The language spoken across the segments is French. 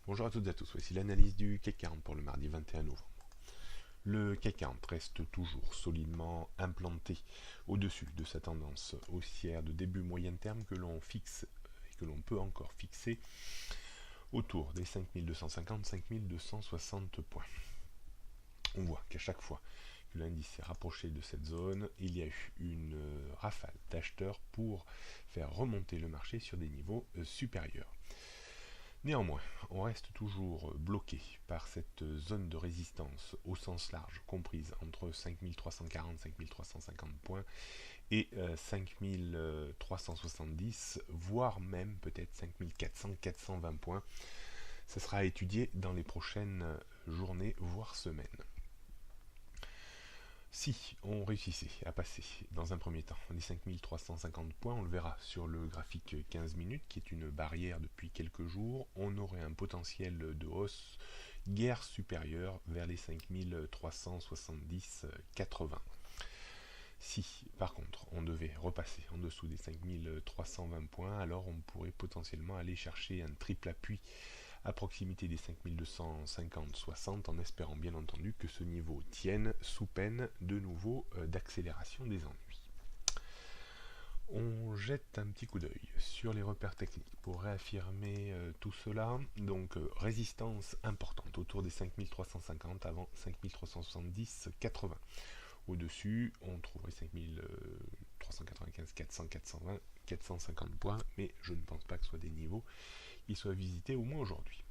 Bonjour à toutes et à tous, voici l'analyse du CAC 40 pour le mardi 21 novembre. Le CAC 40 reste toujours solidement implanté au-dessus de sa tendance haussière de début moyen terme que l'on fixe et que l'on peut encore fixer autour des 5250-5260 points. On voit qu'à chaque fois que l'indice s'est rapproché de cette zone, il y a eu une rafale d'acheteurs pour faire remonter le marché sur des niveaux supérieurs. Néanmoins, on reste toujours bloqué par cette zone de résistance au sens large, comprise entre 5340-5350 points et 5370, voire même peut-être 5400-420 points. Ça sera étudié dans les prochaines journées, voire semaines. Si on réussissait à passer dans un premier temps les 5350 points, on le verra sur le graphique 15 minutes qui est une barrière depuis quelques jours, on aurait un potentiel de hausse guère supérieur vers les 5370-80. Si par contre on devait repasser en dessous des 5320 points, alors on pourrait potentiellement aller chercher un triple appui à proximité des 5250-60 en espérant bien entendu que ce niveau tienne sous peine de nouveau d'accélération des ennuis. On jette un petit coup d'œil sur les repères techniques pour réaffirmer tout cela. Donc résistance importante autour des 5350 avant 5370-80. Au-dessus, on trouverait 5395, 400, 420, 450 points, mais je ne pense pas que ce soit des niveaux qui soient visités au moins aujourd'hui.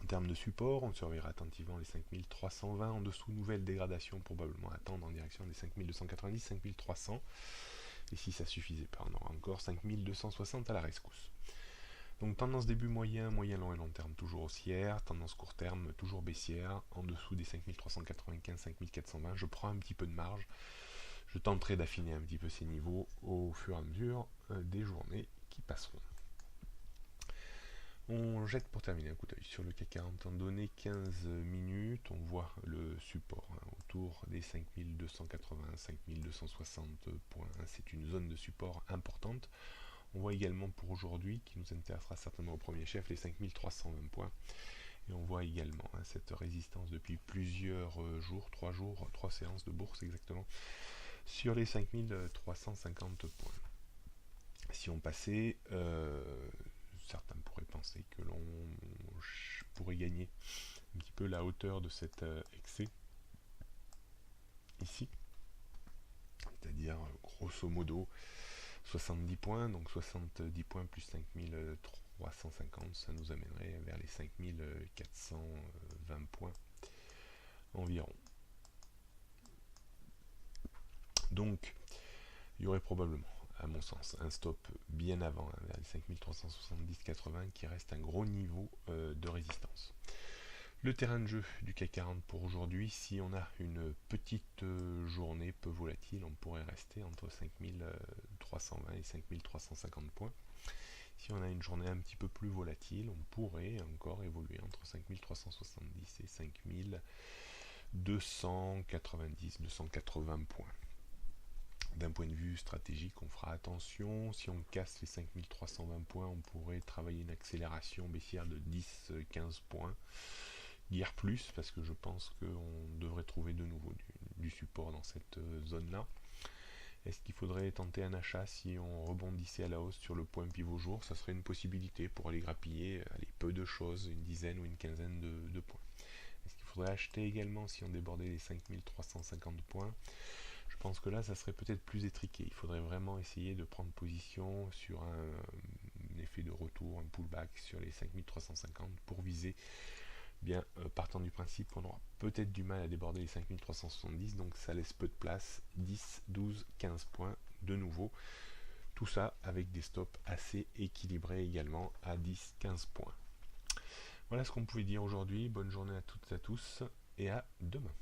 En termes de support, on surveillera attentivement les 5320 en dessous, nouvelle dégradation probablement à attendre en direction des 5290, 5300. Et si ça suffisait pas, on aura encore 5260 à la rescousse. Donc tendance début moyen, moyen long et long terme toujours haussière, tendance court terme toujours baissière, en dessous des 5395, 5420, je prends un petit peu de marge, je tenterai d'affiner un petit peu ces niveaux au fur et à mesure des journées qui passeront. On jette pour terminer un coup d'œil sur le CAC 40 en données 15 minutes, on voit le support autour des 5280, 5260 points, c'est une zone de support importante. On voit également pour aujourd'hui, qui nous intéressera certainement au premier chef, les 5320 points. Et on voit également cette résistance depuis plusieurs jours, 3 séances de bourse exactement, sur les 5350 points. Si on passait, certains pourraient penser que l'on pourrait gagner un petit peu la hauteur de cet excès ici, c'est-à-dire grosso modo 70 points, donc 70 points plus 5350, ça nous amènerait vers les 5420 points environ. Donc, il y aurait probablement, à mon sens, un stop bien avant, vers les 5370-80, qui reste un gros niveau de résistance. Le terrain de jeu du CAC 40 pour aujourd'hui, si on a une petite journée peu volatile, on pourrait rester entre 5320 et 5350 points. Si on a une journée un petit peu plus volatile, on pourrait encore évoluer entre 5370 et 5290-280 points. D'un point de vue stratégique, on fera attention. Si on casse les 5320 points, on pourrait travailler une accélération baissière de 10-15 points. Guère plus, parce que je pense qu'on devrait trouver de nouveau du support dans cette zone-là. Est-ce qu'il faudrait tenter un achat si on rebondissait à la hausse sur le point pivot jour? Ça serait une possibilité pour aller grappiller peu de choses, une dizaine ou une quinzaine de points. Est-ce qu'il faudrait acheter également si on débordait les 5350 points? Je pense que là, ça serait peut-être plus étriqué. Il faudrait vraiment essayer de prendre position sur un effet de retour, un pullback sur les 5350 pour viser, bien partant du principe qu'on aura peut-être du mal à déborder les 5370, donc ça laisse peu de place, 10, 12, 15 points de nouveau. Tout ça avec des stops assez équilibrés également à 10, 15 points. Voilà ce qu'on pouvait dire aujourd'hui. Bonne journée à toutes et à tous et à demain.